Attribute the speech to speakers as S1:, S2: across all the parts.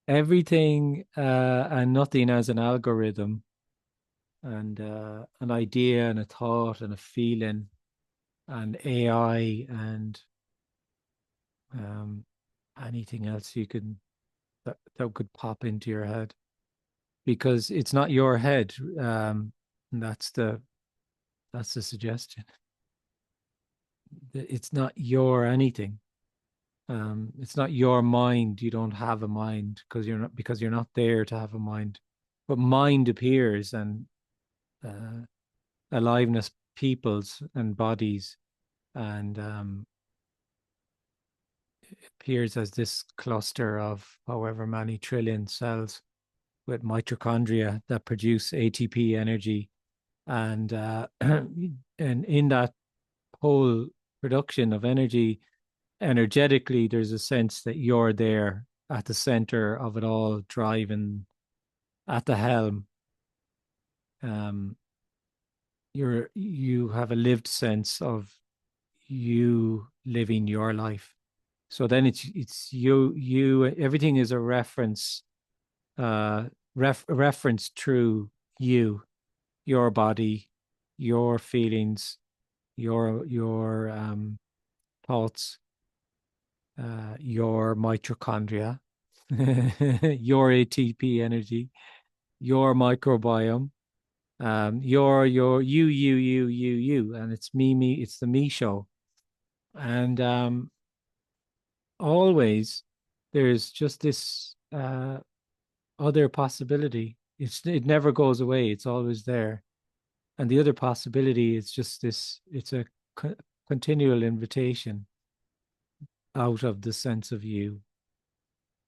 S1: Everything and nothing as an algorithm and an idea and a thought and a feeling and AI and um, anything else you can that could pop into your head because it's not your head. And that's the suggestion. It's not your anything. It's not your mind. You don't have a mind because you're not there to have a mind. But mind appears and uh, aliveness peoples and bodies and appears as this cluster of however many trillion cells with mitochondria that produce ATP energy and and in that whole production of energy energetically there's a sense that you're there at the center of it all driving at the helm. um you have a lived sense of you living your life. So then it's you everything is a reference, uh reference through you, your body, your feelings, your thoughts, your mitochondria, your ATP energy, your microbiome, your you, and it's me, it's the me show, and always there's just this other possibility. It never goes away. It's always there, and the other possibility is just this. It's a continual invitation out of the sense of you,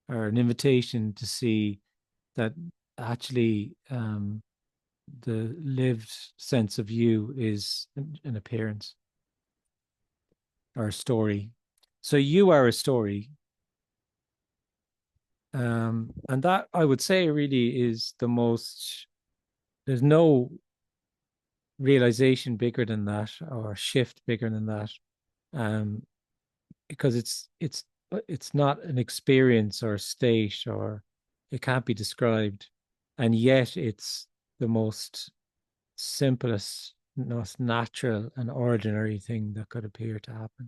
S1: or an invitation to see that actually the lived sense of you is an appearance or a story. So you are a story. And that I would say really is the most, there's no realization bigger than that or shift bigger than that. Um, because it's not an experience or a state or it can't be described. And yet it's the most simplest, most natural and ordinary thing that could appear to happen.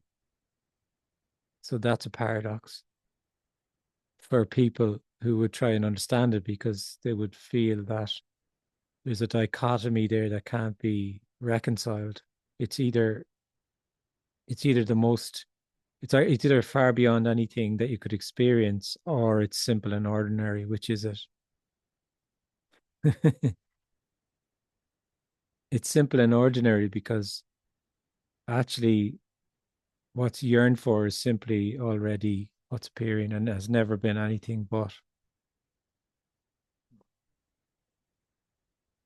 S1: So that's a paradox for people who would try and understand it because they would feel that there's a dichotomy there that can't be reconciled. It's either it's either the most it's either far beyond anything that you could experience or it's simple and ordinary. Which is it? It's simple and ordinary because actually what's yearned for is simply already what's appearing and has never been anything but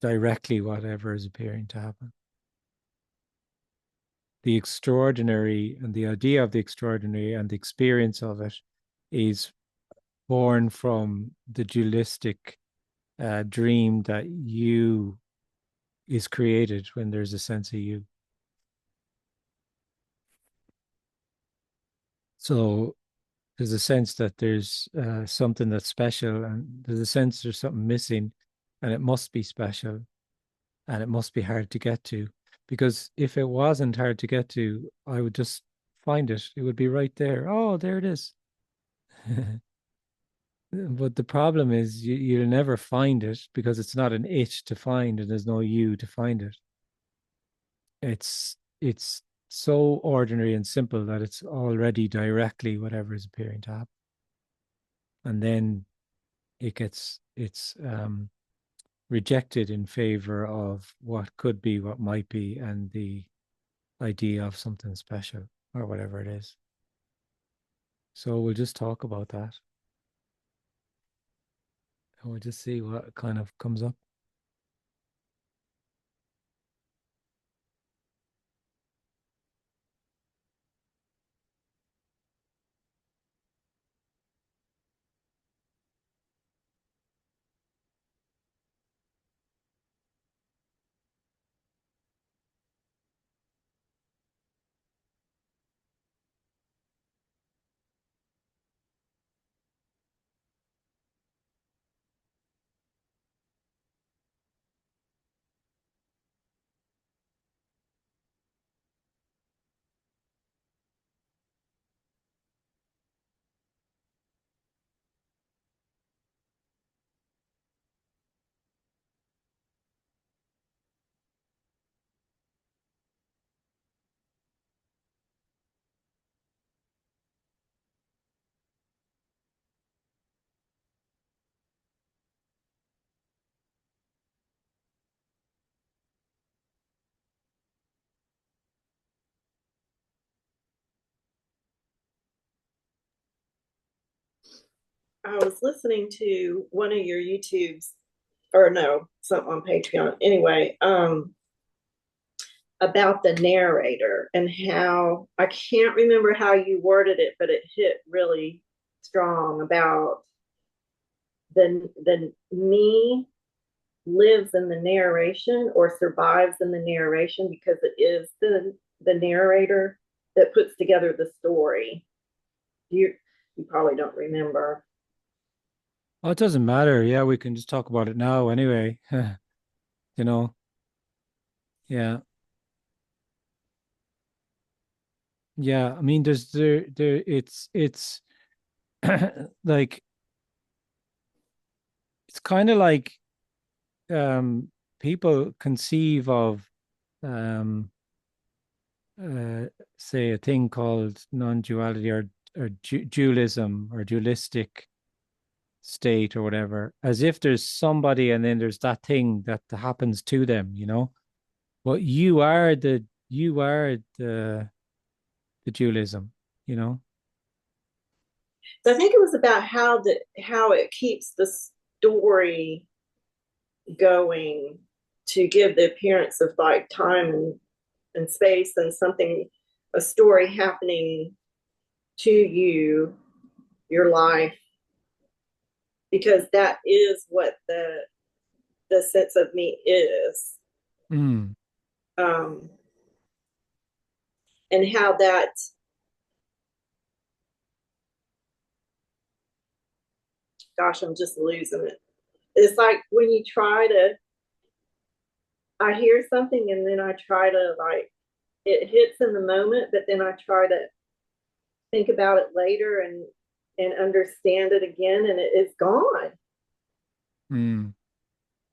S1: directly whatever is appearing to happen. The extraordinary and the idea of the extraordinary and the experience of it is born from the dualistic dream that you is created when there's a sense of you. So there's a sense that there's something that's special, and there's a sense there's something missing, and it must be special, and it must be hard to get to. Because if it wasn't hard to get to, I would just find it. It would be right there. Oh, there it is. But the problem is you'll never find it because it's not an it to find, and there's no you to find it. It's so ordinary and simple that it's already directly whatever is appearing to happen. And then it's rejected in favor of what could be, what might be, and the idea of something special or whatever it is. So we'll just talk about that and we'll just see what kind of comes up.
S2: I was listening to one of your YouTubes, or no, something on Patreon. Anyway, about the narrator and how I can't remember how you worded it, but it hit really strong about the me lives in the narration or survives in the narration because it is the narrator that puts together the story. You probably don't remember.
S1: Oh, it doesn't matter. Yeah, we can just talk about it now anyway. You know, yeah. Yeah. I mean, it's like, it's kind of like, people conceive of, um, uh, say, a thing called non-duality, or dualism, or dualistic state, or whatever, as if there's somebody and then there's that thing that happens to them, But you are the dualism, you know?
S2: So I think it was about how it keeps the story going to give the appearance of like time and space and something, a story happening to you, your life, because that is what the sense of me is.
S1: Mm.
S2: um and how that, gosh, I'm just losing it. It's like when you try to, I hear something and then I try to like, it hits in the moment, but then I try to think about it later and understand it again, and it's gone.
S1: Mm.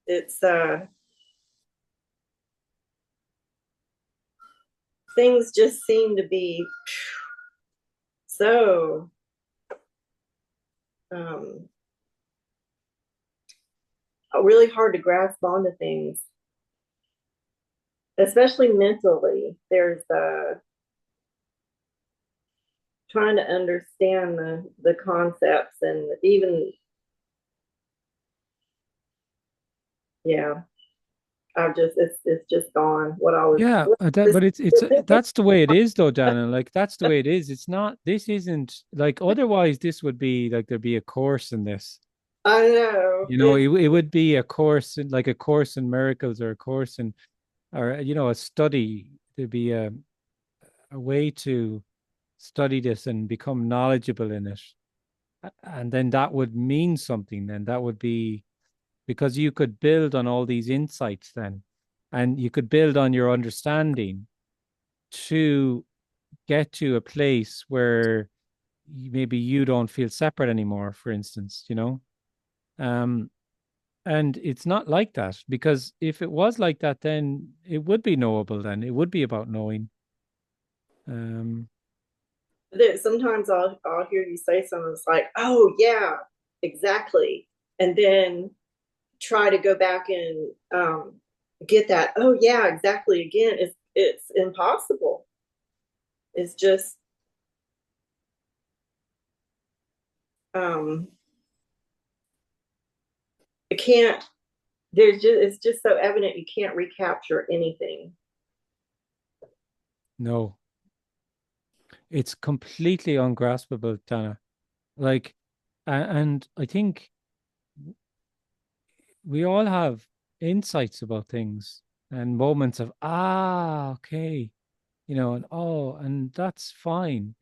S2: It's things just seem to be so um really hard to grasp onto things, especially mentally. There's trying to understand the concepts, and even, yeah, I've just, it's just gone what I was.
S1: Yeah, but it's that's the way it is, though, Dana. Like, that's the way it is. It's not. This isn't like, otherwise. This would be like, there'd be a course in this.
S2: I know it's
S1: It would be a course in, like, a course in miracles, or a course in, or a study. There'd be a way to study this and become knowledgeable in it, and then that would mean something. Then that would be, because you could build on all these insights then, and you could build on your understanding to get to a place where maybe you don't feel separate anymore, for instance, um and it's not like that, because if it was like that, then it would be knowable, then it would be about knowing. um
S2: that sometimes I'll hear you say something. It's like, oh yeah, exactly, and then try to go back and get that. Oh yeah, exactly. Again, it's impossible. It's just um, it can't. There's just, it's just so evident you can't recapture anything.
S1: no, it's completely ungraspable, Dana. Like, and I think we all have insights about things, and moments of, okay, and, and that's fine.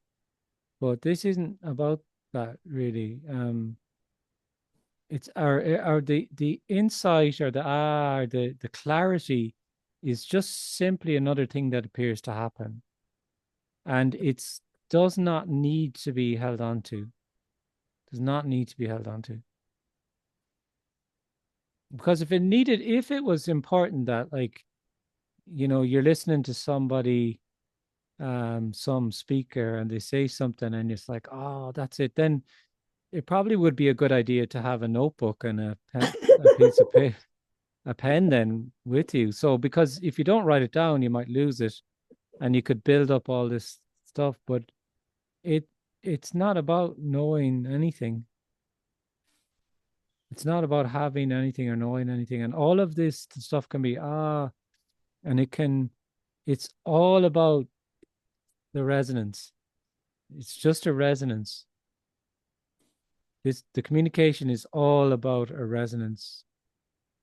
S1: But this isn't about that, really. It's our the insight, or the clarity, is just simply another thing that appears to happen, and it's does not need to be held on to. Does not need to be held on to. Because if it was important that, like, you're listening to somebody, some speaker, and they say something, and it's like, oh, that's it, then it probably would be a good idea to have a notebook and a piece of paper, a pen, then, with you. So, because if you don't write it down, you might lose it, and you could build up all this stuff. But it it's not about knowing anything. It's not about having anything or knowing anything. And all of this stuff can be, and it's all about the resonance. It's just a resonance. The communication is all about a resonance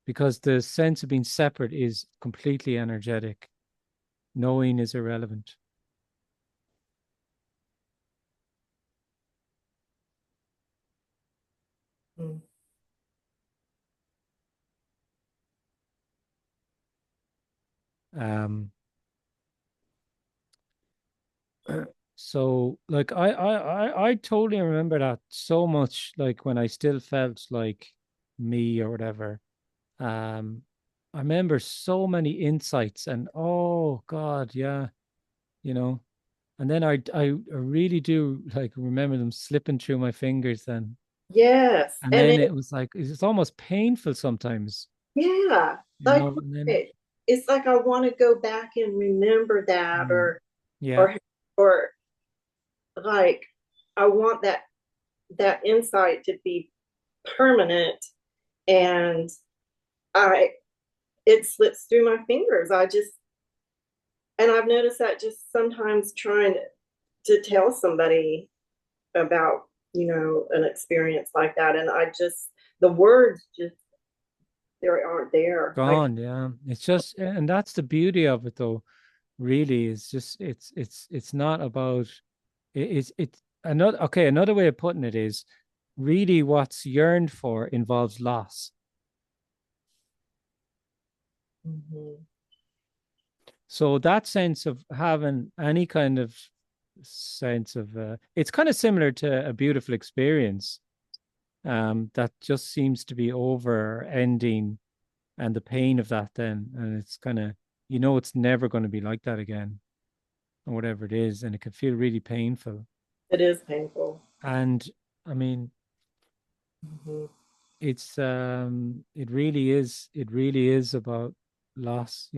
S1: because the sense of being separate is completely energetic. Knowing is irrelevant.
S2: Mm.
S1: Um, so like I totally remember that so much, like when I still felt like me or whatever. Um, I remember so many insights and oh God, yeah, you know. And then I really do like remember them slipping through my fingers then.
S2: Yes.
S1: And
S2: And
S1: then
S2: it,
S1: it was like it's almost painful sometimes,
S2: yeah,
S1: you
S2: like
S1: know. And then
S2: it's like I want to go back and remember that
S1: mm, yeah,
S2: or or like I want that insight to be permanent and I it slips through my fingers. I just and I've noticed that just sometimes trying to tell somebody about, an experience like that and I just the words just they aren't there. I
S1: gone, yeah. It's just and that's the beauty of it though, really, is just it's not about it's another okay, another way of putting it is really what's yearned for involves loss.
S2: Mhm.
S1: So that sense of having any kind of sense of it's kind of similar to a beautiful experience that just seems to be over ending and the pain of that then and it's kind of it's never going to be like that again or whatever it is and it can feel really painful
S2: It is painful.
S1: and I mean
S2: Mhm.
S1: it really is about loss,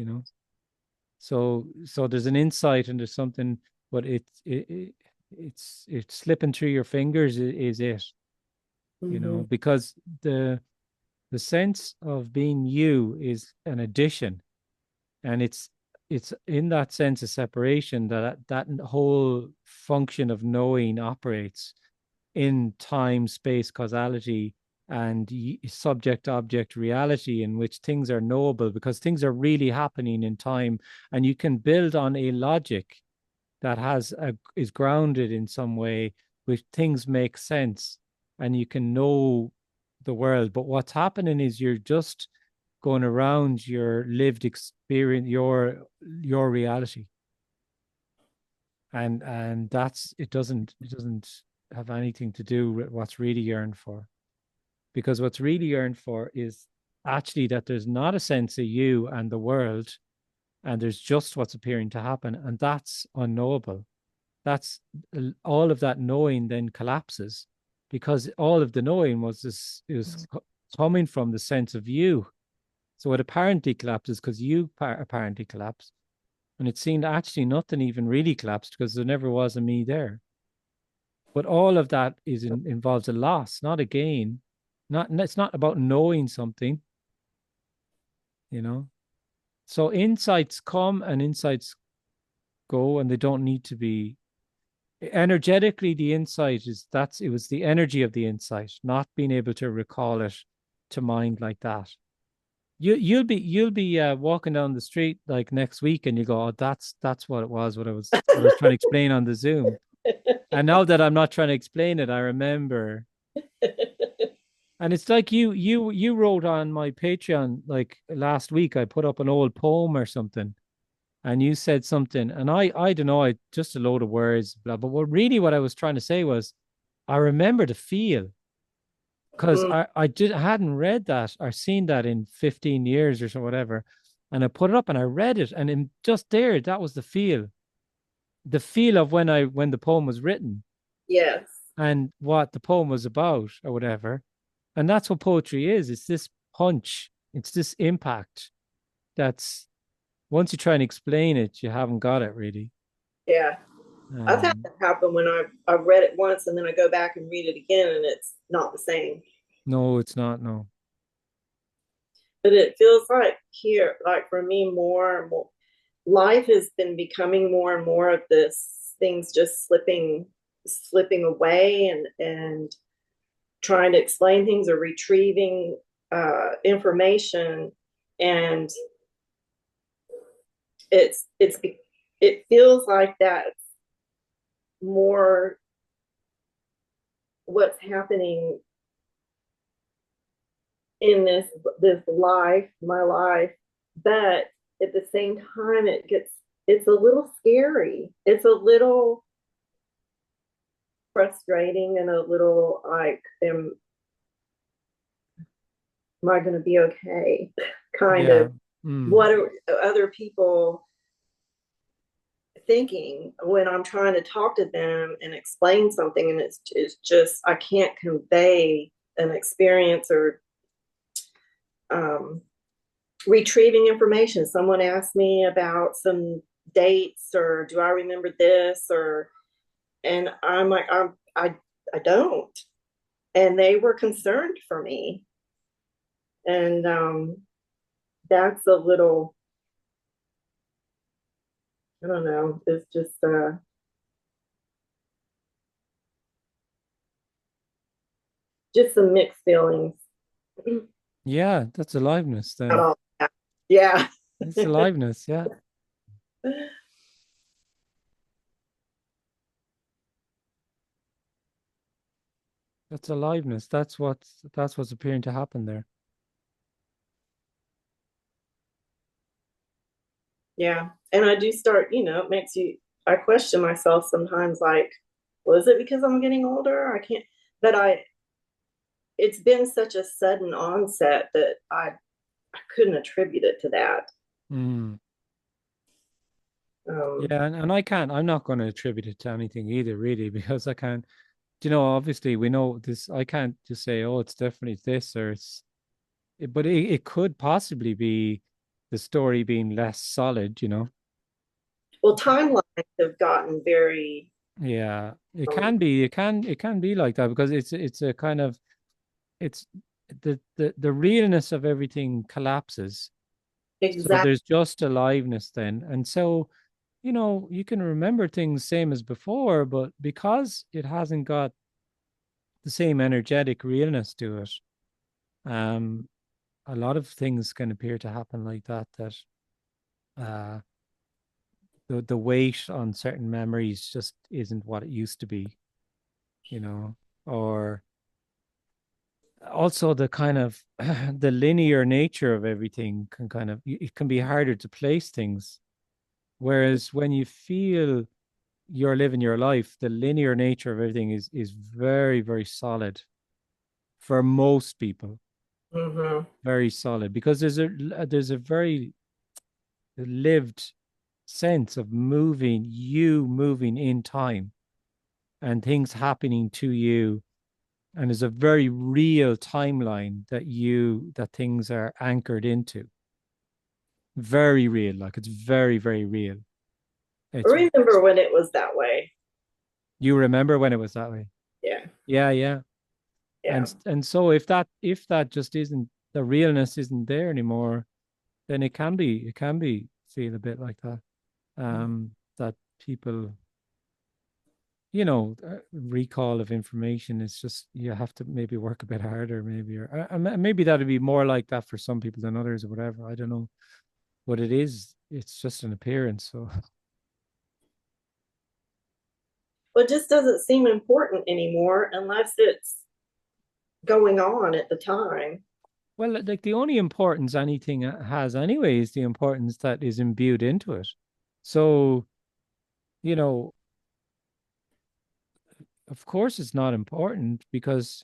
S1: so there's an insight and there's something but it's slipping through your fingers is it,
S2: Mhm.
S1: because the sense of being you is an addition and it's in that sense of separation that whole function of knowing operates in time space causality and subject object reality in which things are knowable because things are really happening in time and you can build on a logic that is grounded in some way which things make sense and you can know the world but what's happening is you're just going around your lived experience your reality and that's it doesn't have anything to do with what's really yearned for because what's really yearned for is actually that there's not a sense of you and the world and there's just what's appearing to happen and that's unknowable. That's all of that knowing then collapses because all of the knowing was this is coming from the sense of you. So it apparently collapses because you apparently collapsed. And it seemed actually nothing even really collapsed because there never was a me there. But all of that involves a loss, not a gain. Not it's not about knowing something, you know. So insights come and insights go, and they don't need to be energetically. The insight is that's it was the energy of the insight, not being able to recall it to mind like that. You'll be walking down the street like next week and you go, oh, that's what it was, what I was trying to explain on the Zoom. And now that I'm not trying to explain it, I remember. And it's like you wrote on my Patreon like last week, I put up an old poem or something, and you said something, and I don't know, I just a load of words, blah, but what I was trying to say was I remember the feel because
S2: Mm,
S1: I hadn't read that or seen that in 15 years or so whatever. And I put it up and I read it, and just there, that was the feel of when the poem was written
S2: yes.
S1: and what the poem was about or whatever. And that's what poetry is. It's this punch, it's this impact that's once you try and explain it, you haven't got it really.
S2: Yeah. I've had
S1: Um,
S2: that happen when I read it once and then I go back and read it again and it's not the same.
S1: No, it's not. No.
S2: But it feels like here, like for me, more and more, life has been becoming more and more of this things just slipping away and trying to explain things or retrieving information, and it's it feels like that's more what's happening in this life, my life. But at the same time, it's a little scary. It's a little frustrating and a little like, am I going to be okay? Kind of.
S1: Yeah. Mm.
S2: What are other people thinking when I'm trying to talk to them and explain something, and it's just I can't convey an experience or um, retrieving information. Someone asked me about some dates, or do I remember this, or and I'm like I don't, and they were concerned for me, and that's a little, I don't know. It's just some mixed feelings.
S1: Yeah, that's aliveness
S2: Not
S1: then.
S2: all that. Yeah.
S1: It's aliveness. Yeah. That's aliveness. That's what's appearing to happen there.
S2: Yeah. And I do start, it makes you, I question myself sometimes like, was it because I'm getting older? I can't, but it's been such a sudden onset that I couldn't attribute it to that.
S1: Mm.
S2: Um,
S1: Yeah, and I can't, I'm not going to attribute it to anything either, really, because I can't, obviously we know this, I can't just say, oh, it's definitely this or but it could possibly be the story being less solid.
S2: well, timelines have gotten very,
S1: Yeah, it
S2: um,
S1: can be, it can be like that because it's a kind of, it's the realness of everything collapses. So
S2: exact.
S1: there's just aliveness then. And so, you can remember things same as before, but because it hasn't got the same energetic realness to it, um, a lot of things can appear to happen like that uh the weight on certain memories just isn't what it used to be, you know, or also the kind of the linear nature of everything can kind of, it can be harder to place things. Whereas when you feel you're living your life, the linear nature of everything is very, very solid for most people,
S2: Mhm.
S1: very solid because there's a very lived sense of moving in time and things happening to you, and there's a very real timeline that things are anchored into, very real, like it's very, very real.
S2: I
S1: It's
S2: remember when it was that way.
S1: You remember when it was that way.
S2: Yeah.
S1: Yeah, yeah.
S2: Yeah.
S1: And so if that just isn't, the realness isn't there anymore, then it can be feel a bit like that. That people, recall of information is just, you have to maybe work a bit harder, maybe, or maybe that'd be more like that for some people than others, or whatever. I don't know what it is. It's just an appearance. So,
S2: Well, it just doesn't seem important anymore unless it's going on at the time.
S1: well, like the only importance anything has anyway is the importance that is imbued into it. So, you know, of course, it's not important because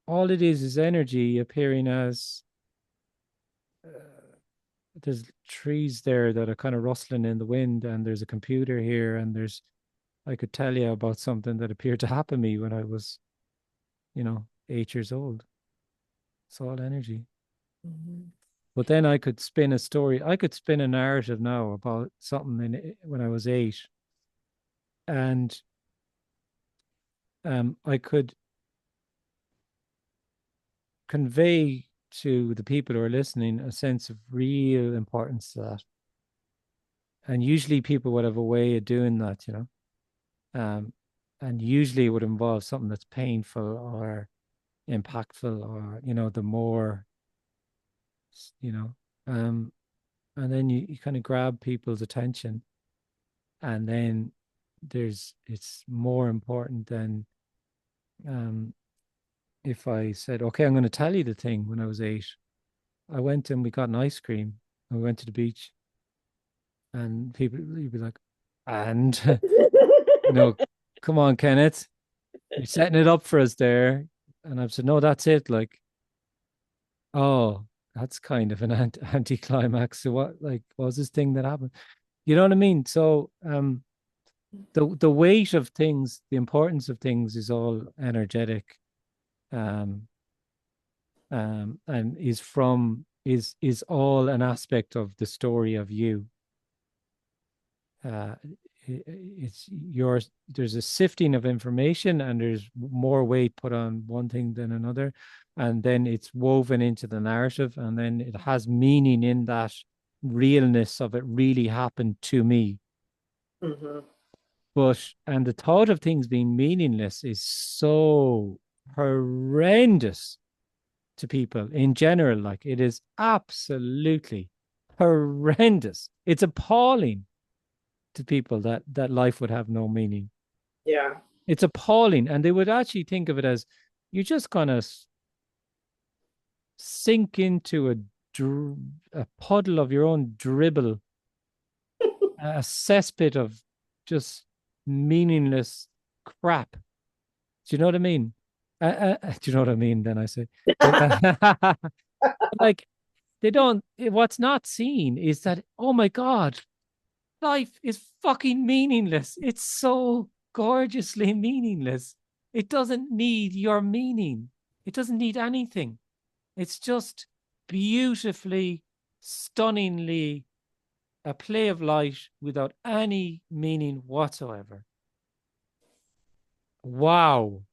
S1: all it is energy appearing as, there's trees there that are kind of rustling in the wind, and there's a computer here, and I could tell you about something that appeared to happen to me when I was, 8 years old. It's all energy.
S2: Mhm.
S1: But then I could spin a story. I could spin a narrative now about something when I was 8, and I could convey to the people who are listening a sense of real importance to that. And usually people would have a way of doing that, you know. And usually it would involve something that's painful or impactful, or, you know, the more, you know, and then you kind of grab people's attention, and then it's more important than if I said, okay, I'm going to tell you the thing. When I was 8, I went and we got an ice cream and we went to the beach, and people, you'd be like, and, you know, come on, Kenneth, you're setting it up for us there. And I've said, no, that's it. Like, oh, that's kind of an anticlimax. So what was this thing that happened? You know what I mean? So, the weight of things, the importance of things is all energetic, um, and is all an aspect of the story of you. Uh, it's yours. There's a sifting of information, and there's more weight put on one thing than another, and then it's woven into the narrative, and then it has meaning in that realness of it really happened to me.
S2: Mm-hmm.
S1: And the thought of things being meaningless is so horrendous to people in general. Like, it is absolutely horrendous. It's appalling to people that life would have no meaning.
S2: Yeah.
S1: It's appalling. And they would actually think of it as, you're just gonna sink into a puddle of your own dribble, a cesspit of just meaningless crap. Do you know what I mean? Do you know what I mean? Then I say, like, they don't. What's not seen is that, oh my God, life is fucking meaningless. It's so gorgeously meaningless. It doesn't need your meaning. It doesn't need anything. It's just beautifully, stunningly a play of light without any meaning whatsoever. Wow.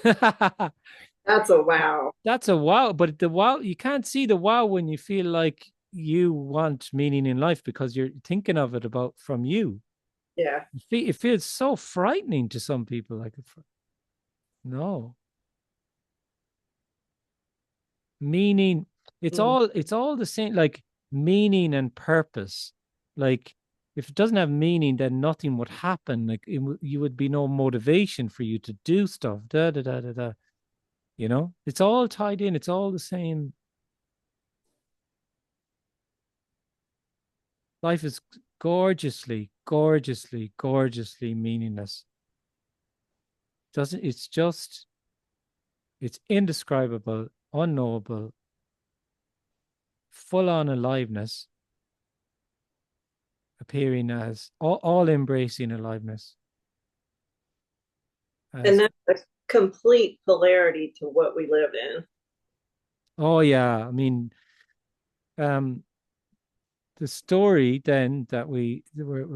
S2: That's a wow.
S1: That's a wow, but the wow, you can't see the wow when you feel like you want meaning in life, because you're thinking of it about from you.
S2: Yeah.
S1: It feels so frightening to some people. Like, no meaning.
S2: Mm.
S1: It's all the same. Like, meaning and purpose. Like, if it doesn't have meaning, then nothing would happen. Like, you would be no motivation for you to do stuff. Da da da da da. You know, it's all tied in. It's all the same. Life is gorgeously, gorgeously, gorgeously meaningless. Doesn't It's just, it's indescribable, unknowable, full on aliveness, appearing as all embracing aliveness.
S2: And
S1: As,
S2: that's a complete polarity to what we live in.
S1: oh yeah, I mean, um, the story then that we're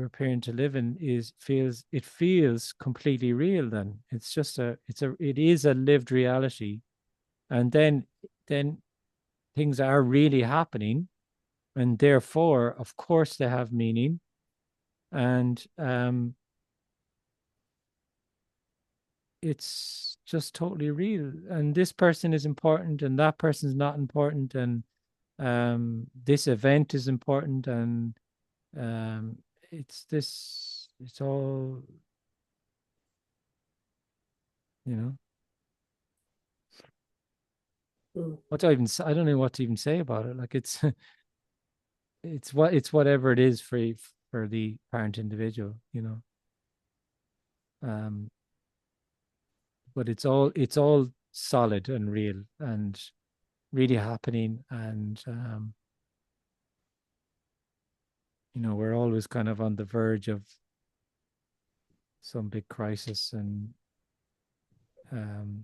S1: appearing to live in feels completely real. Then it is a lived reality, and then things are really happening, and therefore, of course, they have meaning. And it's just totally real. And this person is important, and that person's not important, and this event is important, and um, it's all, you know.
S2: Mm.
S1: What do I even say? I don't know what to even say about it. Like, it's it's whatever it is for the parent individual, you know. Um, but it's all solid and real and really happening. And you know, we're always kind of on the verge of some big crisis, and um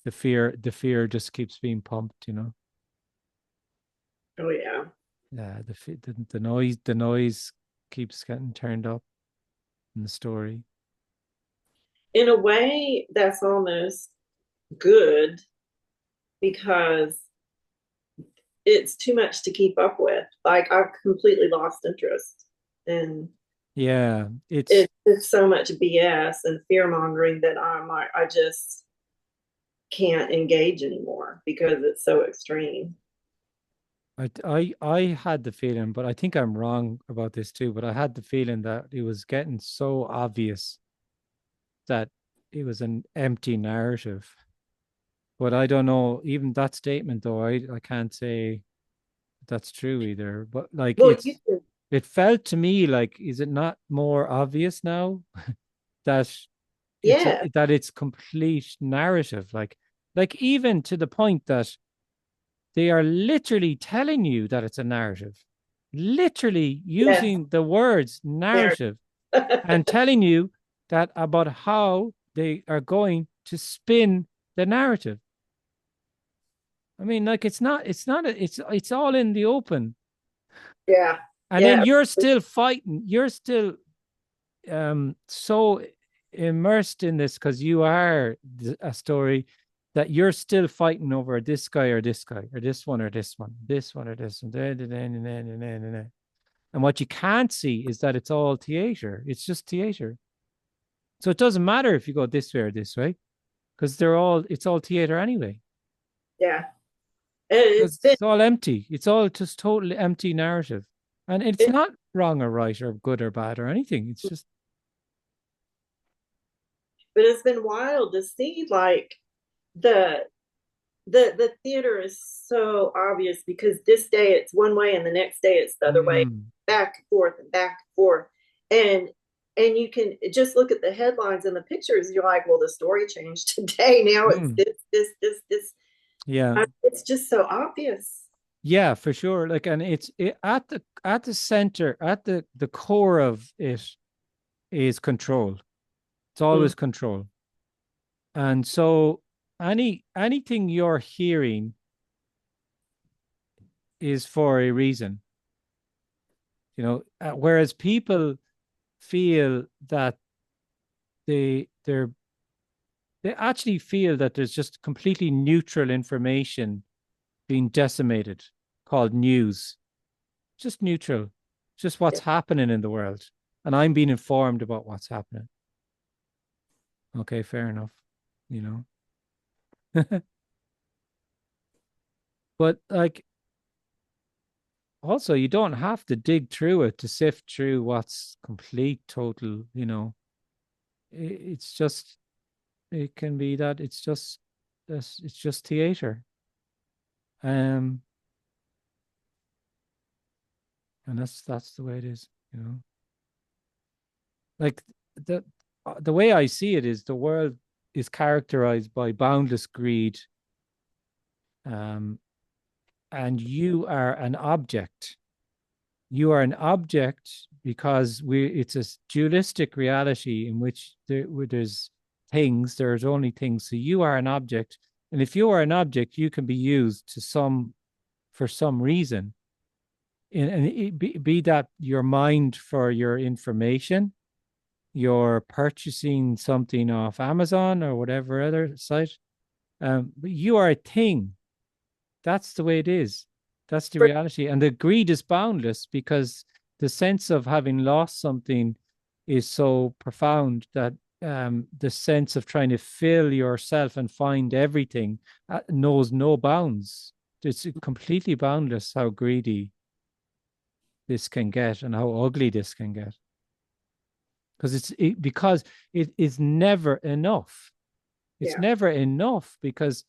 S1: the fear just keeps being pumped, you know.
S2: Oh yeah.
S1: Yeah, the noise keeps getting turned up in the story.
S2: In a way, that's almost good because it's too much to keep up with. Like I've completely lost interest, and
S1: Yeah,
S2: it's so much BS and fear mongering that I'm like, I just can't engage anymore because it's so extreme.
S1: I had the feeling, but I think I'm wrong about this too, but I had the feeling that it was getting so obvious that it was an empty narrative. But I don't know, even that statement though, I can't say that's true either. But like
S2: Well, you can,
S1: it felt to me like, is it not more obvious now that
S2: yeah,
S1: that it's complete narrative? Like even to the point that they are literally telling you that it's a narrative, literally
S2: yes,
S1: using the words
S2: there.
S1: narrative and telling you that about how they are going to spin the narrative. I mean, like it's all in the open.
S2: Yeah,
S1: And then
S2: yeah,
S1: you're still fighting. You're still so immersed in this because you are a story that you're still fighting over this guy or this guy or this one or this one, this one or this one. And what you can't see is that it's all theater. It's just theater. So it doesn't matter if you go this way or this way because it's all theater anyway.
S2: yeah. And
S1: Because
S2: it's been
S1: it's all empty. It's all just totally empty narrative. And it's
S2: it,
S1: not wrong or right or good or bad or anything. It's just,
S2: but it's been wild to see like the the theater is so obvious because this day it's one way and the next day it's the other way,
S1: mm,
S2: back and forth and back and forth. And you can just look at the headlines and the pictures, you're like, well, the story changed today. Now it's
S1: mm,
S2: this.
S1: yeah.
S2: It's just so obvious.
S1: Yeah, for sure. Like, and at the center, at the core of it is control. It's
S2: Mm,
S1: always control. And so anything you're hearing is for a reason, whereas people feel that they're they actually feel that there's just completely neutral information being decimated called news. Just neutral, just what's
S2: yeah,
S1: happening in the world. And I'm being informed about what's happening. Okay, fair enough. You know. But like also you don't have to dig through it to sift through what's complete, total, it's just it can be that it's just theater. Um and that's the way it is. Like the way I see it is the world is characterized by boundless greed, um, and you are an object. You are an object because it's a dualistic reality in which there's things, there's only things. So you are an object, and if you are an object, you can be used for some reason, and be that your mind for your information, you're purchasing something off Amazon or whatever other site. But you are a thing. That's the way it is. That's the
S2: for,
S1: reality. And the greed is boundless because the sense of having lost something is so profound that the sense of trying to fill yourself and find everything knows no bounds. It's completely boundless how greedy this can get and how ugly this can get because because it is never enough. It's
S2: yeah.
S1: never enough because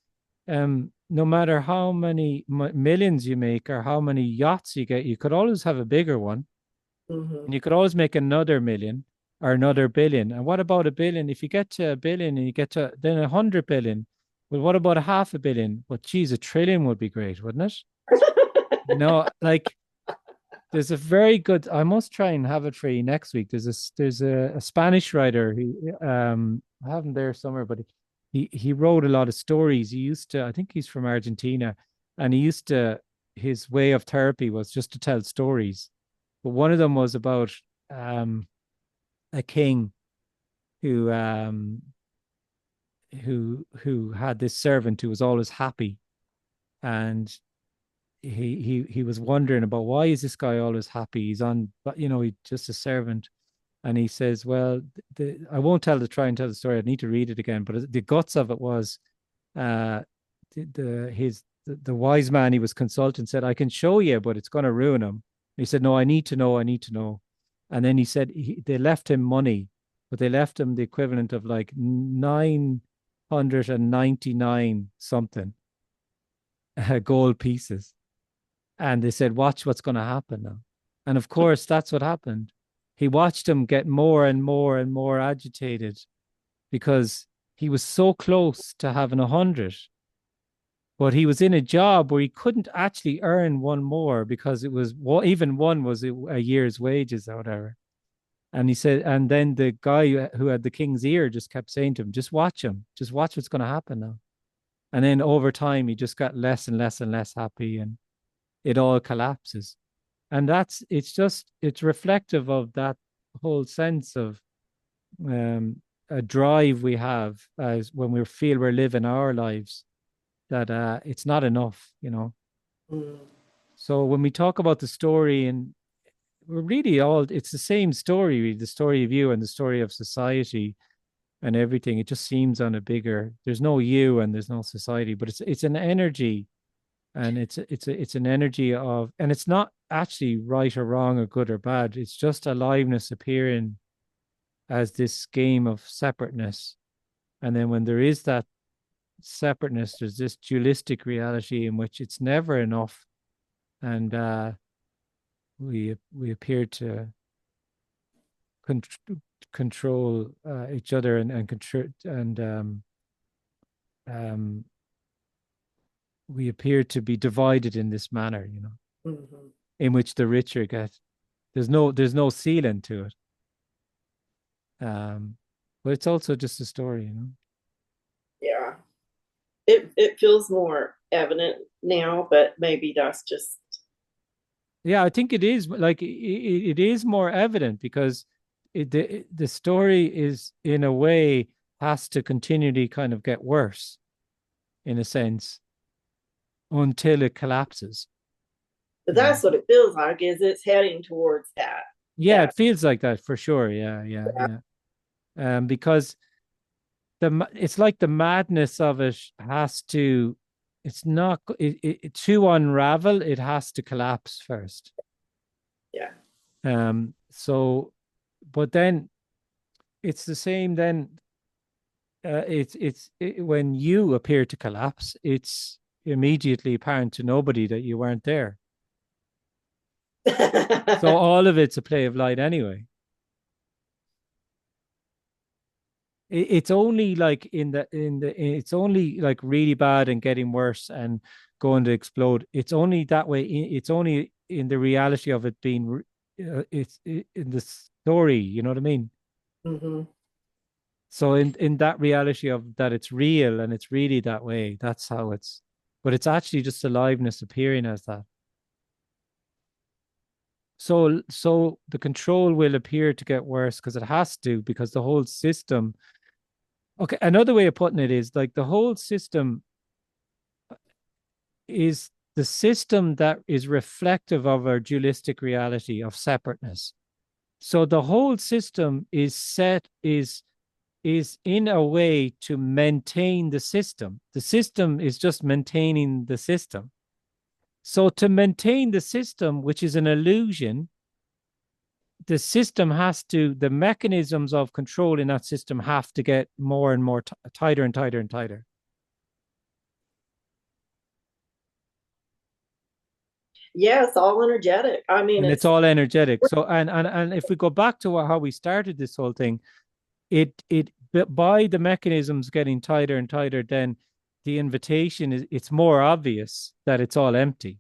S1: no matter how many millions you make or how many yachts you get, you could always have a bigger one,
S2: Mm-hmm.
S1: and you could always make another million or another billion. And what about a billion? If you get to a billion and you get to then 100 billion, well, what about a half a billion? Well, geez, a trillion would be great, wouldn't it? Like there's a very good. I must try and have it for you next week. There's a Spanish writer. I have him there somewhere, but he wrote a lot of stories. He used to. I think he's from Argentina, and he used to. His way of therapy was just to tell stories. But one of them was about um a king who who had this servant who was always happy, and he was wondering about why is this guy always happy? He's on, but he's just a servant. And he says, well, I won't try and tell the story. I need to read it again. But the guts of it was, uh, the wise man he was consulting said, I can show you, but it's going to ruin him. He said, no, I need to know. I need to know. And then he said they left him money, but they left him the equivalent of like 999 something gold pieces. And they said, watch what's going to happen now. And of course, that's what happened. He watched him get more and more and more agitated because he was so close to having 100. But he was in a job where he couldn't actually earn one more because it was even one was a year's wages or whatever. And he said, and then the guy who had the king's ear just kept saying to him, just watch him, just watch what's going to happen now. And then over time, he just got less and less and less happy, and it all collapses. And it's reflective of that whole sense of a drive we have as when we feel we're living our lives, that it's not enough.
S2: Mm.
S1: So when we talk about the story, and we're really it's the same story, the story of you and the story of society and everything. It just seems on a bigger, there's no you and there's no society, but it's an energy, and it's an energy of, and it's not actually right or wrong or good or bad. It's just aliveness appearing as this game of separateness. And then when there is that separateness, there's this dualistic reality in which it's never enough, and we appear to control each other, and we appear to be divided in this manner,
S2: Mm-hmm.
S1: in which the richer get. There's no ceiling to it. But it's also just a story.
S2: Yeah. It feels more evident now, but maybe that's just.
S1: Yeah, I think it is, like it is more evident because the story is, in a way, has to continually kind of get worse, in a sense, until it collapses.
S2: But that's what it feels like, is it's heading towards that.
S1: Yeah,
S2: That
S1: it feels like that for sure. Yeah. Because it's like the madness of it has to, it's not to unravel, it has to collapse first.
S2: yeah.
S1: So, but then it's the same then. When you appear to collapse, it's immediately apparent to nobody that you weren't there. So all of it's a play of light anyway. It's only like it's only like really bad and getting worse and going to explode. It's only that way. It's only in the reality of it being. It's in the story. You know what I mean?
S2: Mm-hmm.
S1: So in that reality of that, it's real and it's really that way. That's how it's. But it's actually just aliveness appearing as that. So the control will appear to get worse because it has to, because the whole system. Okay, another way of putting it is like the whole system is the system that is reflective of our dualistic reality of separateness. So the whole system is in a way to maintain the system. The system is just maintaining the system. So to maintain the system, which is an illusion, the system the mechanisms of control in that system have to get more and more tighter and tighter and tighter.
S2: Yeah, it's all energetic. I mean,
S1: And it's all energetic. So, and if we go back to how we started this whole thing, by the mechanisms getting tighter and tighter, then the invitation it's more obvious that it's all empty.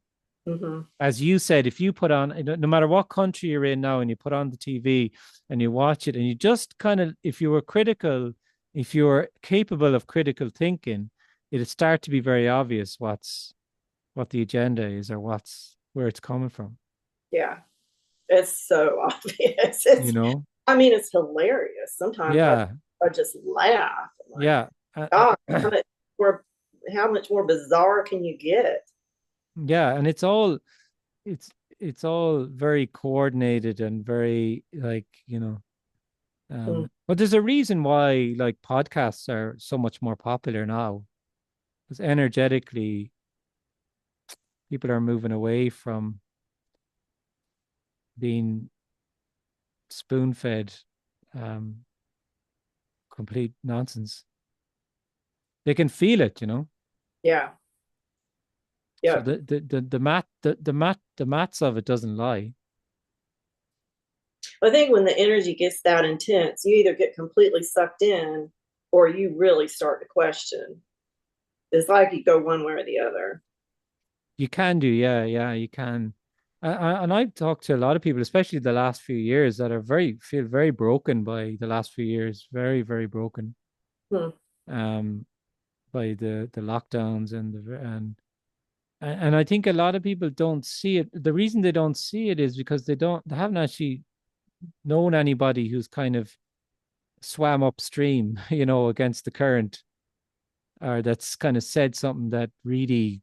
S2: mm-hmm.
S1: As you said, if you put on, no matter what country you're in now, and you put on the TV and you watch it, and you just kind of, if you were critical, if you're capable of critical thinking, it'd start to be very obvious what the agenda is, or where it's coming from.
S2: Yeah, it's so obvious. I mean, it's hilarious. Sometimes
S1: Yeah.
S2: I just laugh. I'm like,
S1: Yeah.
S2: God, how much more bizarre can you get?
S1: Yeah, and it's it's all very coordinated and very like,
S2: Mm.
S1: but there's a reason why like podcasts are so much more popular now. Because energetically, people are moving away from being spoon-fed um complete nonsense. They can feel it.
S2: Yeah.
S1: So
S2: Yeah.
S1: the maths of it doesn't lie.
S2: I think when the energy gets that intense, you either get completely sucked in or you really start to question. It's like you go one way or the other.
S1: You can do, yeah, yeah, you can. And I've talked to a lot of people, especially the last few years, that are feel very broken by the last few years, very, very broken,
S2: Hmm.
S1: um, by the lockdowns and I think a lot of people don't see it. The reason they don't see it is because they haven't actually known anybody who's kind of swam upstream, against the current, or that's kind of said something that really,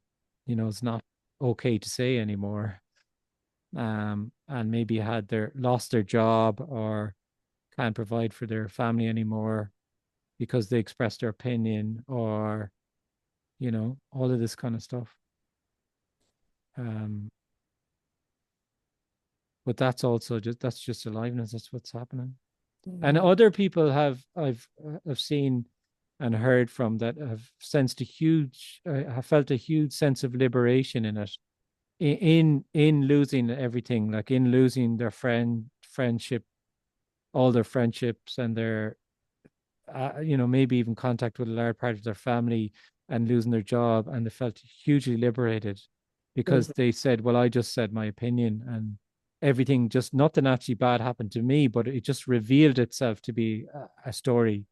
S1: is not okay to say anymore. And maybe had their lost their job or can't provide for their family anymore because they expressed their opinion, or all of this kind of stuff. Um, but that's just aliveness. That's what's happening. And
S2: Mm-hmm.
S1: other people I've seen and heard from that have sensed have felt a huge sense of liberation in it, in losing everything, like in losing their friendship, all their friendships and their maybe even contact with a large part of their family, and losing their job, and they felt hugely liberated because
S2: Mm-hmm.
S1: they said, well, I just said my opinion, and everything, just nothing actually bad happened to me, but it just revealed itself to be a story.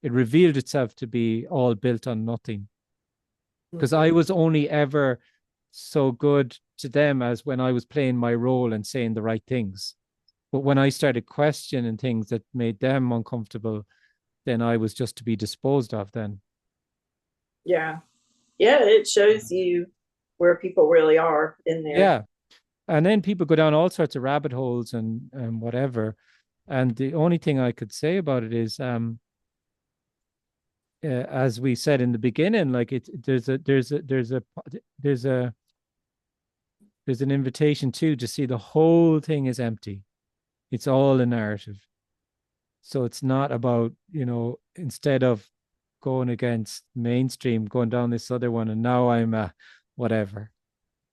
S1: It revealed itself to be all built on nothing, because I
S2: Mm-hmm.
S1: was only ever so good to them as when I was playing my role and saying the right things. But when I started questioning things that made them uncomfortable, then I was just to be disposed of then.
S2: Yeah. Yeah. It shows you where people really are in there.
S1: Yeah. And then people go down all sorts of rabbit holes and whatever. And the only thing I could say about it is, as we said in the beginning, like there's a there's an invitation too to see the whole thing is empty. It's all a narrative. So it's not about, instead of going against mainstream, going down this other one, and now I'm a whatever.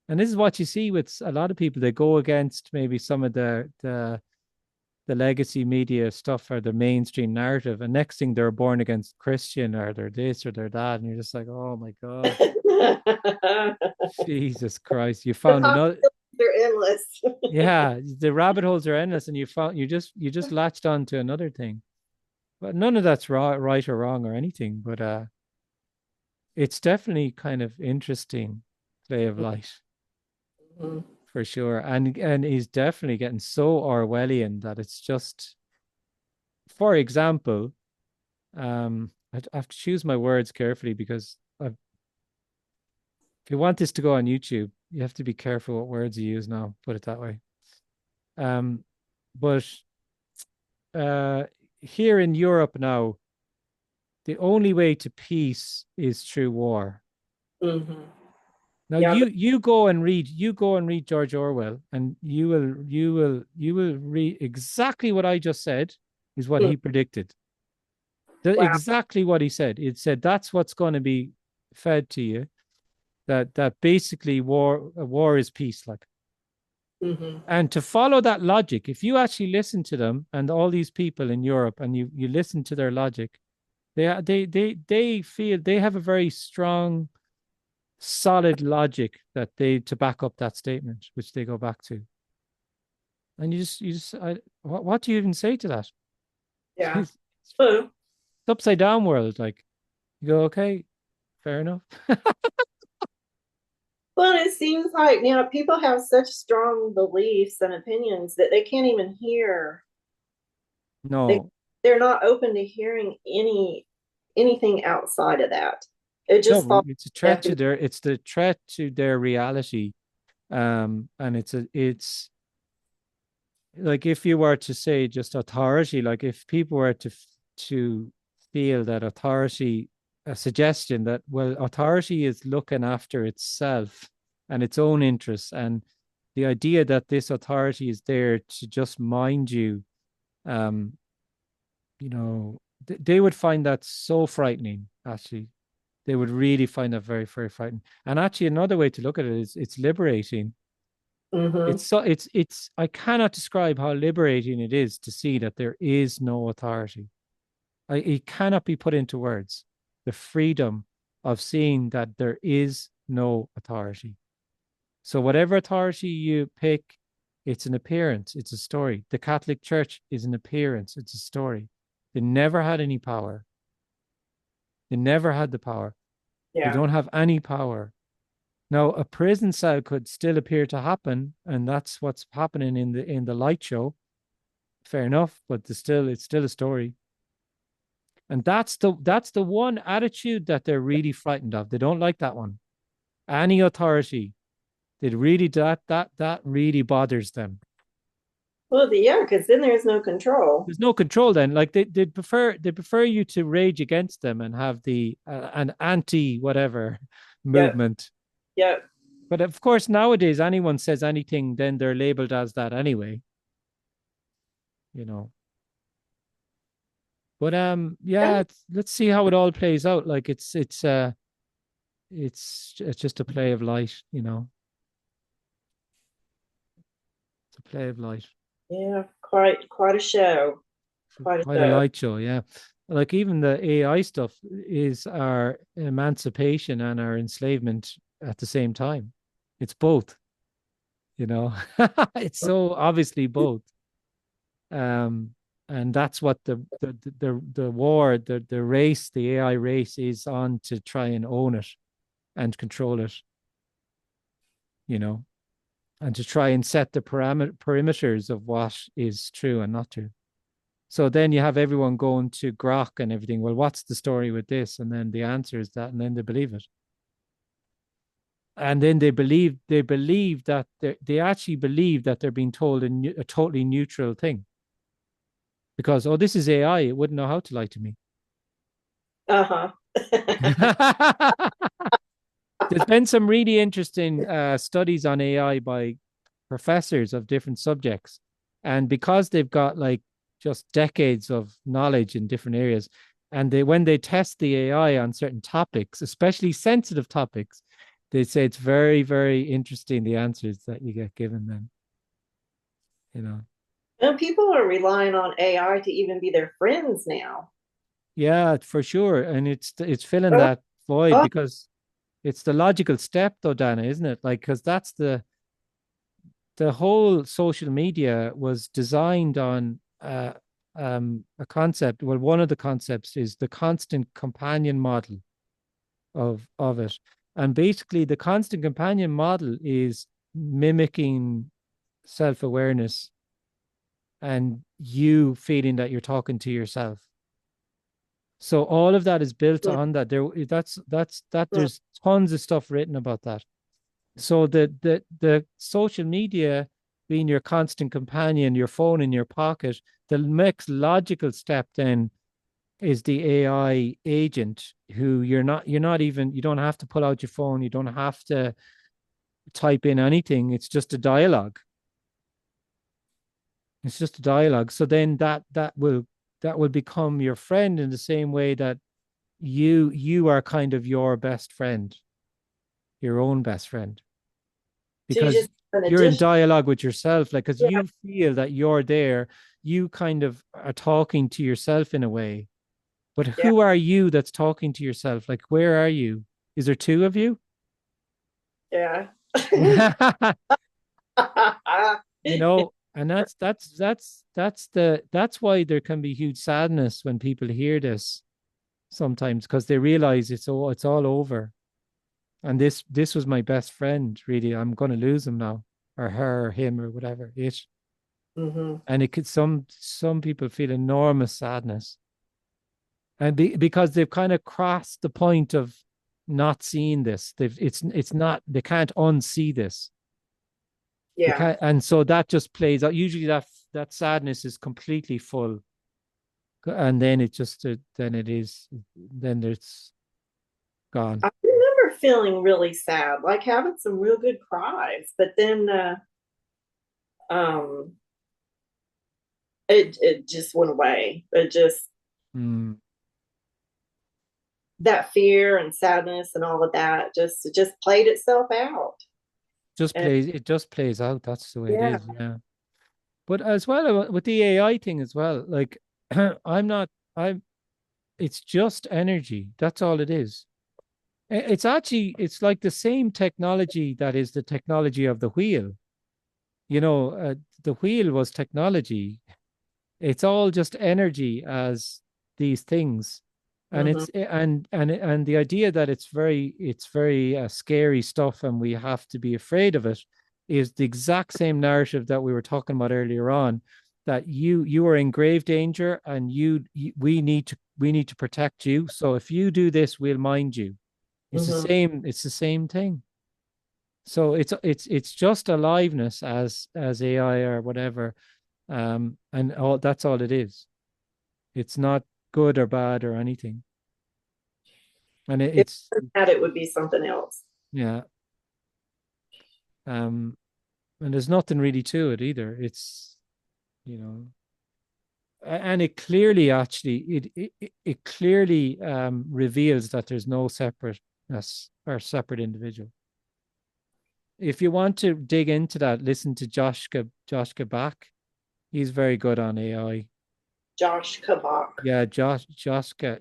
S1: And this is what you see with a lot of people. They go against maybe some of the legacy media stuff or the mainstream narrative, and next thing they're born against Christian, or they're this or they're that, and you're just like, oh my God,
S2: The
S1: Jesus Christ, you found
S2: possibilities
S1: another.
S2: are endless.
S1: Yeah, the rabbit holes are endless, and you just latched on to another thing. But none of that's right or wrong or anything. But it's definitely kind of interesting play of light
S2: Mhm.
S1: for sure, and he's definitely getting so Orwellian that it's just, for example, I have to choose my words carefully because if you want this to go on YouTube, you have to be careful what words you use now. Put it that way. Um, but uh, here in Europe now, the only way to peace is through war.
S2: Mhm.
S1: Now
S2: Yeah.
S1: you go and read George Orwell, and you will read exactly what I just said is what
S2: Mm.
S1: he predicted.
S2: Wow.
S1: Exactly what he said. It said that's what's going to be fed to you. That basically war is peace, like.
S2: Mhm.
S1: And to follow that logic, if you actually listen to them and all these people in Europe, and you listen to their logic, they feel they have a very strong, solid logic that they to back up that statement, which they go back to. And what do you even say to that?
S2: Yeah.
S1: It's
S2: Oh.
S1: upside down world. Like, you go, okay, fair enough.
S2: Well, it seems like people have such strong beliefs and opinions that they can't even hear. They
S1: No,
S2: they're not open to hearing anything outside of that. It just
S1: No,
S2: falls
S1: it's a threat
S2: deaf
S1: to
S2: ears.
S1: their, it's the threat to their reality. And it's like if you were to say just authority, like if people were to feel that authority, a suggestion that, well, authority is looking after itself and its own interests, and the idea that this authority is there to just mind you, um, they would find that so frightening, actually. They would really find that very, very frightening. And actually, another way to look at it is it's liberating.
S2: Mm-hmm.
S1: It's I cannot describe how liberating it is to see that there is no authority. It cannot be put into words. The freedom of seeing that there is no authority. So whatever authority you pick, it's an appearance, it's a story. The Catholic Church is an appearance, it's a story. They never had any power. They never had the power. They
S2: Yeah.
S1: don't have any power. Now, a prison cell could still appear to happen, and that's what's happening in the light show. Fair enough, but it's still a story. And that's the one attitude that they're really frightened of. They don't like that one. Any authority, they really that really bothers them.
S2: Well, yeah, because then there's no control.
S1: There's no control then. Like they prefer you to rage against them and have the an anti whatever
S2: Yep.
S1: movement.
S2: Yep.
S1: But of course, nowadays, anyone says anything, then they're labeled as that anyway, you know. But
S2: Yeah.
S1: yeah, let's see how it all plays out. Like it's just a play of light, you know. It's a play of light.
S2: Yeah. Quite a show. Quite a
S1: Quite a
S2: show.
S1: light show, yeah. Like even the AI stuff is our emancipation and our enslavement at the same time. It's both, you know. It's so obviously both. Um, and that's what the war, the race, the AI race is on to try and own it and control it, you know, and to try and set the perimeters of what is true and not true. So then you have everyone going to Grok and everything. Well, what's the story with this? And then the answer is that, and then they believe it. And then they believe that they actually believe that they're being told a totally neutral thing because, oh, this is AI. It wouldn't know how to lie to me.
S2: Uh-huh.
S1: There's been some really interesting studies on AI by professors of different subjects. And because they've got like just decades of knowledge in different areas, and when they test the AI on certain topics, especially sensitive topics, they say it's very, very interesting the answers that you get given them, you know.
S2: And people are relying on AI to even be their friends now.
S1: Yeah, for sure. And it's filling
S2: Oh,
S1: that void
S2: oh,
S1: because it's the logical step though, Dana, isn't it? Like, because that's the whole social media was designed on a concept. Well, one of the concepts is the constant companion model of it, and basically the constant companion model is mimicking self-awareness and you feeling that you're talking to yourself. So all of that is built
S2: mm,
S1: on that. That
S2: mm.
S1: there's tons of stuff written about that. So the social media being your constant companion, your phone in your pocket, the next logical step then is the AI agent who you're not even you don't have to pull out your phone, you don't have to type in anything. It's just a dialogue. It's just a dialogue. So then that will become your friend in the same way that you are kind of your best friend, your own best friend.
S2: So you
S1: Because
S2: just an
S1: you're in
S2: addition.
S1: dialogue with yourself, like because
S2: Yeah,
S1: you feel that you're there, you kind of are talking to yourself in a way. But
S2: yeah,
S1: who are you that's talking to yourself? Like, where are you? Is there two of you?
S2: yeah.
S1: You know, and that's why there can be huge sadness when people hear this sometimes because they realize it's all over. And this was my best friend, really. I'm gonna lose him now, or her, or him, or whatever. It
S2: Hmm.
S1: and it could some people feel enormous sadness and because they've kind of crossed the point of not seeing this. It's not, they can't unsee this. They
S2: Yeah.
S1: can't, and so that just plays out. Usually that sadness is completely full, and then it just then it is then it's gone.
S2: I remember feeling really sad, like having some real good cries, but then um it just went away. It just
S1: Mm.
S2: that fear and sadness and all of that just it just played itself out.
S1: Just
S2: And
S1: plays, it just plays out. That's the way it
S2: yeah.
S1: is. Yeah. But as well with the AI thing as well, like I'm not, I'm, it's just energy. That's all it is. It's actually, it's like the same technology that is the technology of the wheel. You know, the wheel was technology. It's all just energy as these things. And
S2: Mm-hmm,
S1: and the idea that it's very scary stuff and we have to be afraid of it is the exact same narrative that we were talking about earlier on, that you are in grave danger and we need to protect you. So if you do this, we'll mind you.
S2: mm-hmm.
S1: It's the same thing. So it's just aliveness as AI or whatever. And all that's all it is. It's not good or bad or anything. And
S2: If
S1: it's
S2: that it would be something else.
S1: yeah. Um, and there's nothing really to it either. It's, you know, and it clearly actually it clearly reveals that there's no separateness or separate individual. If you want to dig into that, listen to Joshka Bach. He's very good on AI.
S2: Josh Kabak.
S1: Yeah, Joshka, Joscha,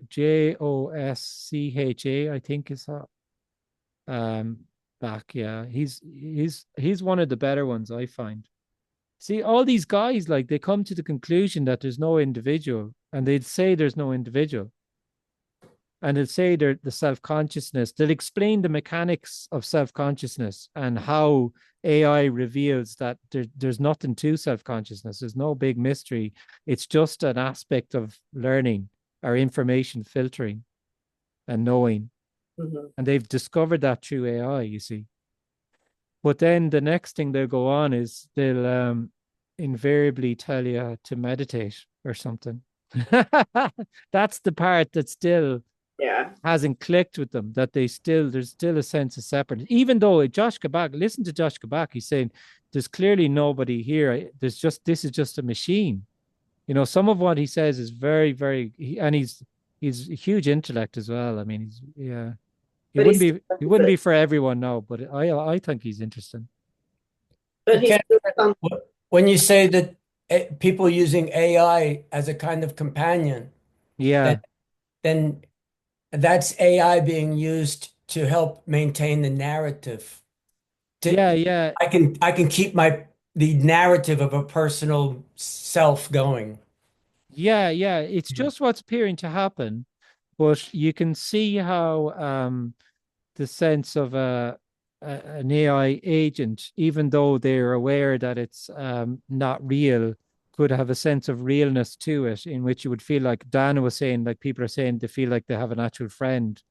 S1: I think is that. Back, yeah. He's one of the better ones I find. See, all these guys, like they come to the conclusion that there's no individual, and they'd say there's no individual. And they'll say they're the self-consciousness. They'll explain the mechanics of self-consciousness and how AI reveals that there's nothing to self-consciousness. There's no big mystery. It's just an aspect of learning or information filtering and knowing.
S2: Mm-hmm.
S1: And they've discovered that through AI, you see. But then the next thing they'll go on is they'll invariably tell you to meditate or something. That's the part that still
S2: Yeah.
S1: hasn't clicked with them, that there's still a sense of separate, even though Josh Kabak, listen to Josh Kabak, he's saying there's clearly nobody here. This is just a machine. You know, some of what he says is and he's a huge intellect as well. I mean, he's yeah,
S2: But he
S1: he
S2: still
S1: wouldn't be for everyone, no, but I think he's interesting.
S2: but he's
S3: Ken,
S2: still some
S3: when you say that people using AI as a kind of companion, then,
S1: Yeah,
S3: then that's AI being used to help maintain the narrative.
S1: yeah,
S3: To,
S1: yeah,
S3: I can keep the narrative of a personal self going.
S1: yeah. It's just what's appearing to happen, but you can see how the sense of an AI agent, even though they're aware that it's not real, could have a sense of realness to it, in which you would feel like Dana was saying, like people are saying they feel like they have an actual friend,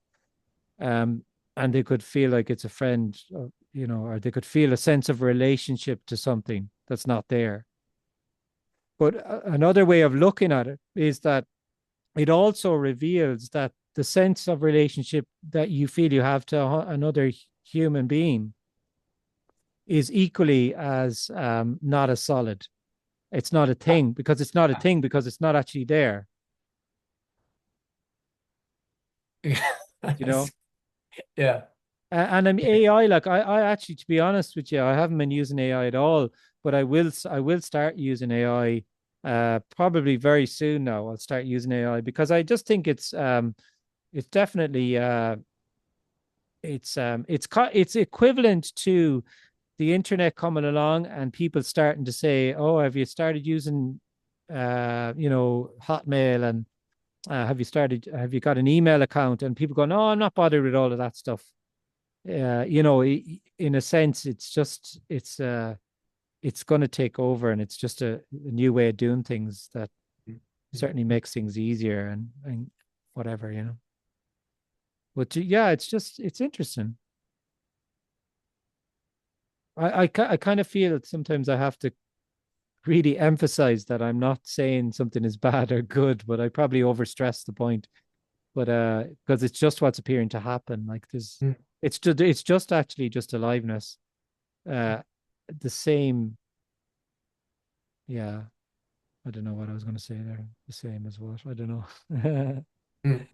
S1: um, and they could feel like it's a friend, or they could feel a sense of relationship to something that's not there. But another way of looking at it is that it also reveals that the sense of relationship that you feel you have to another human being is equally as not as solid. It's not a thing because it's not a thing because it's not actually there. You know,
S3: Yeah.
S1: and I mean AI. Like I actually, to be honest with you, I haven't been using AI at all, but I will start using AI. Probably very soon now. I'll start using AI because I just think it's definitely it's equivalent to the internet coming along and people starting to say, "Oh, have you started using, Hotmail and have you got an email account?" And people go, "No, I'm not bothered with all of that stuff." In a sense, it's going to take over, and it's just a new way of doing things that certainly makes things easier and whatever. But yeah, it's interesting. I kind of feel that sometimes I have to really emphasize that I'm not saying something is bad or good, but I probably overstress the point. But because it's just what's appearing to happen. Like there's
S3: Mm.
S1: it's just actually just aliveness. Uh the same, yeah. I don't know what I was gonna say there. The same as what? I don't know.
S3: Mm.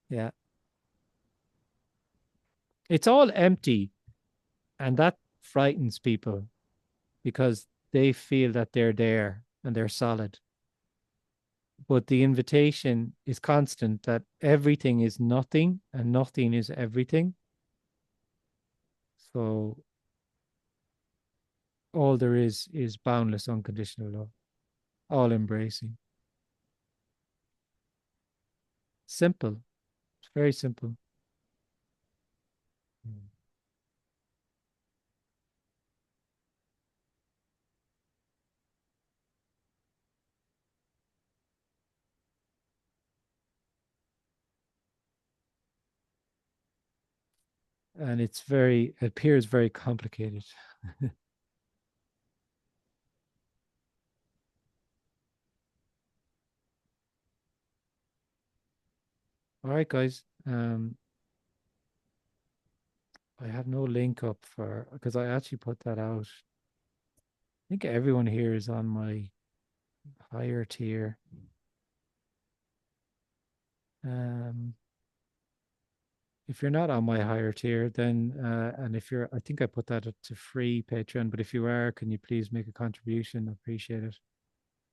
S1: Yeah. It's all empty, and that frightens people because they feel that they're there and they're solid. But the invitation is constant that everything is nothing and nothing is everything. So all there is boundless unconditional love, all embracing. Simple. It's very simple. And it appears very complicated. All right, guys. I have no link up for because I actually put that out. I think everyone here is on my higher tier. Um, if you're not on my higher tier, then and if you're, I think I put that up to free Patreon. But if you are, can you please make a contribution? I appreciate it.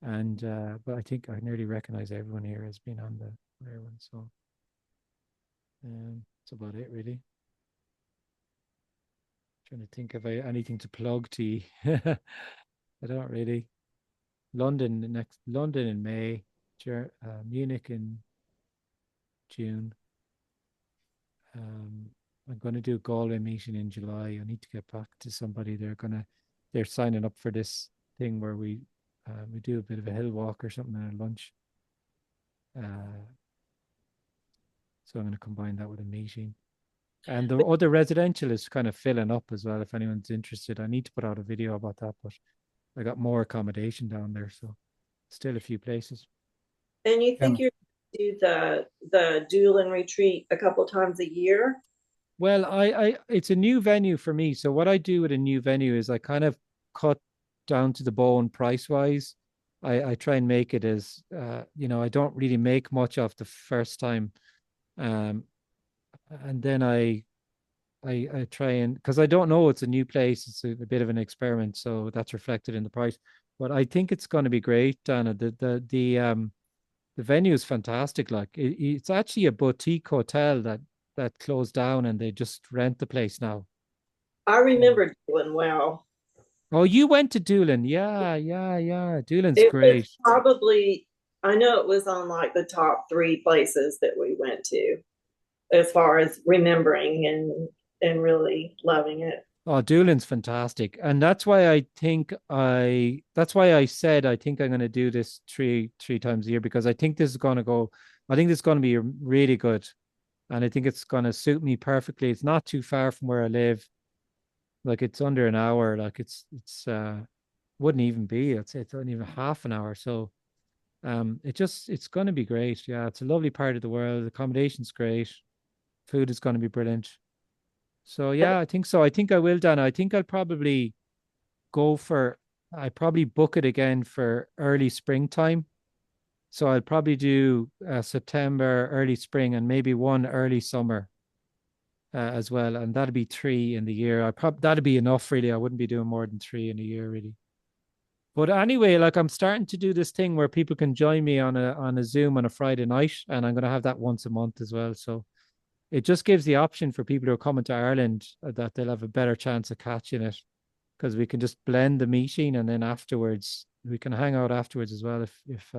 S1: And but I think I nearly recognize everyone here as being on the higher one. So that's about it, really. Trying to think if I anything to plug to you. I don't really. London in May, Munich in June. I'm going to do a Galway meeting in July. I need to get back to somebody. They're signing up for this thing where we do a bit of a hill walk or something at lunch. So I'm going to combine that with a meeting. And the other residential is kind of filling up as well. If anyone's interested, I need to put out a video about that, but I got more accommodation down there, so still a few places.
S2: And you
S3: Yeah.
S2: think you're do the Doolin retreat a couple times a year?
S1: Well, it's a new venue for me. So what I do with a new venue is I kind of cut down to the bone price wise. I try and make it as I don't really make much of the first time. Um, and then I try and because I don't know it's a new place, it's a bit of an experiment, so that's reflected in the price. But I think it's going to be great, Dana. The venue is fantastic. Like it's actually a boutique hotel that closed down and they just rent the place now.
S2: I remember Doolin well.
S1: Oh, you went to Doolin. Yeah, yeah, yeah. Doolin's
S2: It was
S1: great.
S2: probably, I know it was on like the top three places that we went to as far as remembering and really loving it.
S1: Oh, Doolin's fantastic. And that's why I said I think I'm going to do this three times a year because I think this is going to be really good. And I think it's going to suit me perfectly. It's not too far from where I live. Like it's under an hour. Like it's wouldn't even be. I'd say it's only even half an hour. So it's going to be great. Yeah, it's a lovely part of the world. The accommodation's great. Food is going to be brilliant. So yeah, I think so. I think I will, Dana. I think I'll probably go for I probably book it again for early springtime. So I'll probably do September, early spring, and maybe one early summer as well. And that'd be three in the year. That'd be enough, really. I wouldn't be doing more than three in a year, really. But anyway, like I'm starting to do this thing where people can join me on a Zoom on a Friday night, and I'm going to have that once a month as well. So it just gives the option for people who are coming to Ireland that they'll have a better chance of catching it because we can just blend the meeting and then afterwards we can hang out afterwards as well if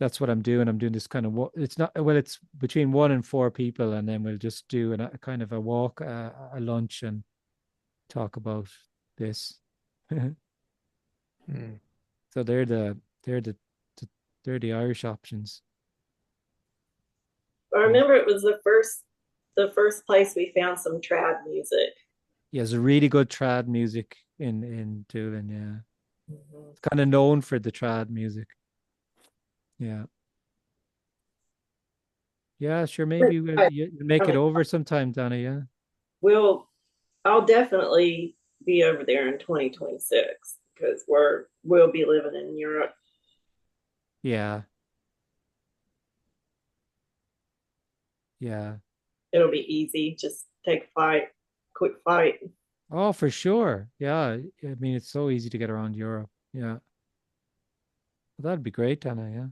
S1: that's what I'm doing. I'm doing this kind of it's not well, it's between 1 and 4 people, and then we'll just do a kind of a walk, a lunch, and talk about this.
S3: Mm.
S1: So they're the They're the Irish options.
S2: I remember it was the first place we found some trad music.
S1: Yeah, there's a really good trad music in Doolin, yeah.
S2: Mm-hmm.
S1: It's kind of known for the trad music. Yeah. Yeah, sure. Maybe you make it over sometime, Donna. Yeah.
S2: I'll definitely be over there in 2026 because we'll be living in Europe.
S1: Yeah. Yeah.
S2: It'll be easy. Just take a flight, quick flight.
S1: Oh, for sure. Yeah. I mean, it's so easy to get around Europe. Yeah. Well, that'd be great, Donna. Yeah.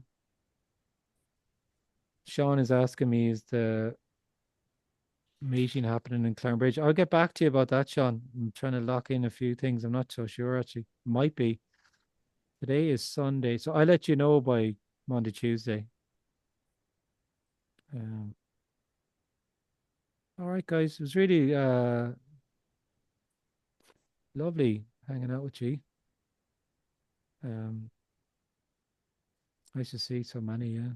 S1: Sean is asking me, is the meeting happening in Clownbridge? I'll get back to you about that, Sean. I'm trying to lock in a few things. I'm not so sure, actually. Might be. Today is Sunday, so I'll let you know by Monday, Tuesday. All right, guys. It was really lovely hanging out with you. Nice to see so many, yeah.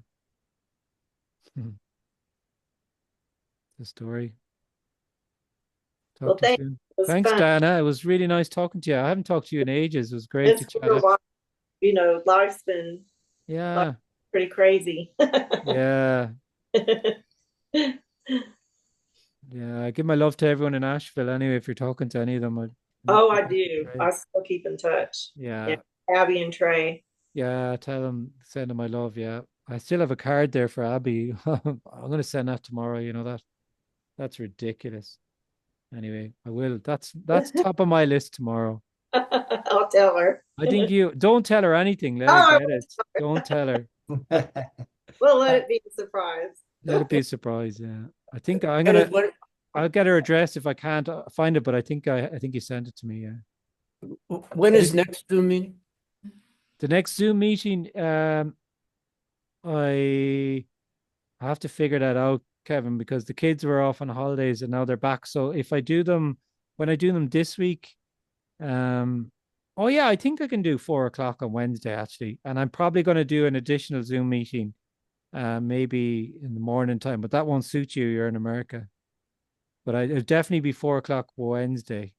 S1: The story. Talk to you soon. Thanks,
S2: fun.
S1: Diana. It was really nice talking to you. I haven't talked to you in ages. It was great to chat.
S2: Life's been pretty crazy.
S1: Yeah. Yeah. I give my love to everyone in Asheville anyway, if you're talking to any of them.
S2: I do. I still keep in touch.
S1: Yeah.
S2: Abby and Trey.
S1: Yeah, tell them, send them my love. Yeah. I still have a card there for Abby. I'm gonna send that tomorrow, that's ridiculous. Anyway, I will. That's top of my list tomorrow.
S2: I'll tell her.
S1: I think you don't tell her anything. Let her get it. Don't tell her.
S2: Well, let it be a surprise.
S1: Let it be a surprise. Yeah. I think I'll get her address if I can't find it, but I think you sent it to me. Yeah.
S3: When is next Zoom meeting?
S1: The next Zoom meeting, I have to figure that out, Kevin, because the kids were off on holidays and now they're back. So if I do them, when I do them this week, oh yeah, I think I can do 4 o'clock on Wednesday actually, and I'm probably going to do an additional Zoom meeting, maybe in the morning time, but that won't suit you. You're in America, but it'll definitely be 4 o'clock Wednesday.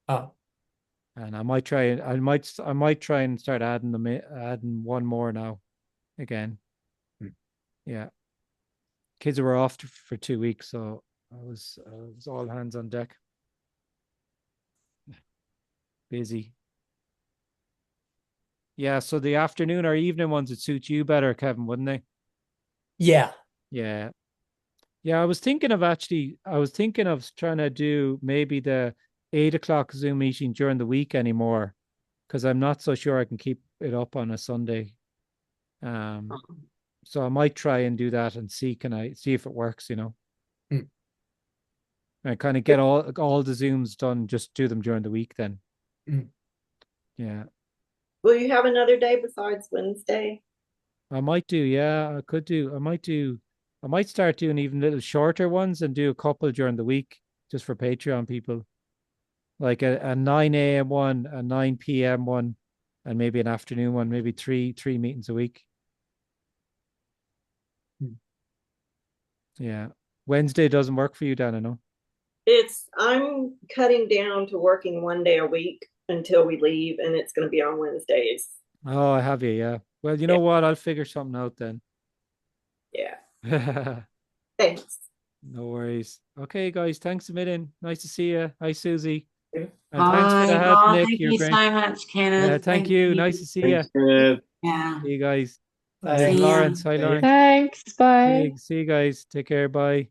S3: Oh,
S1: and I might try and start adding one more now, again. Yeah. Kids were off for 2 weeks, so I was all hands on deck. Busy. Yeah, so the afternoon or evening ones would suit you better, Kevin, wouldn't they?
S3: yeah.
S1: Yeah. Yeah, I was thinking of trying to do maybe the 8 o'clock Zoom meeting during the week anymore, because I'm not so sure I can keep it up on a Sunday. So I might try and do that and see if it works, I kind of get all the Zooms done, just do them during the week then. Yeah.
S2: Will you have another day besides Wednesday?
S1: I might do, yeah. I might start doing even little shorter ones and do a couple during the week just for Patreon people. Like a 9 a.m. one, a 9 p.m. one, and maybe an afternoon one, maybe three meetings a week. Yeah. Wednesday doesn't work for you, Dana, no?
S2: I'm cutting down to working one day a week until we leave, and it's going to be on Wednesdays.
S1: Oh, I have you, yeah. Well, you know what? I'll figure something out then.
S2: Yeah. Thanks.
S1: No worries. Okay, guys. Thanks a million. Nice to see you. Hi, Susie. And
S4: thanks for the help, Nick. Thank you so much, Kenneth.
S1: Thank you. Nice to see you.
S4: Yeah.
S1: See you guys.
S3: Bye.
S1: Lawrence. Hi, Lawrence.
S5: Thanks. Bye.
S1: See you guys. Take care. Bye.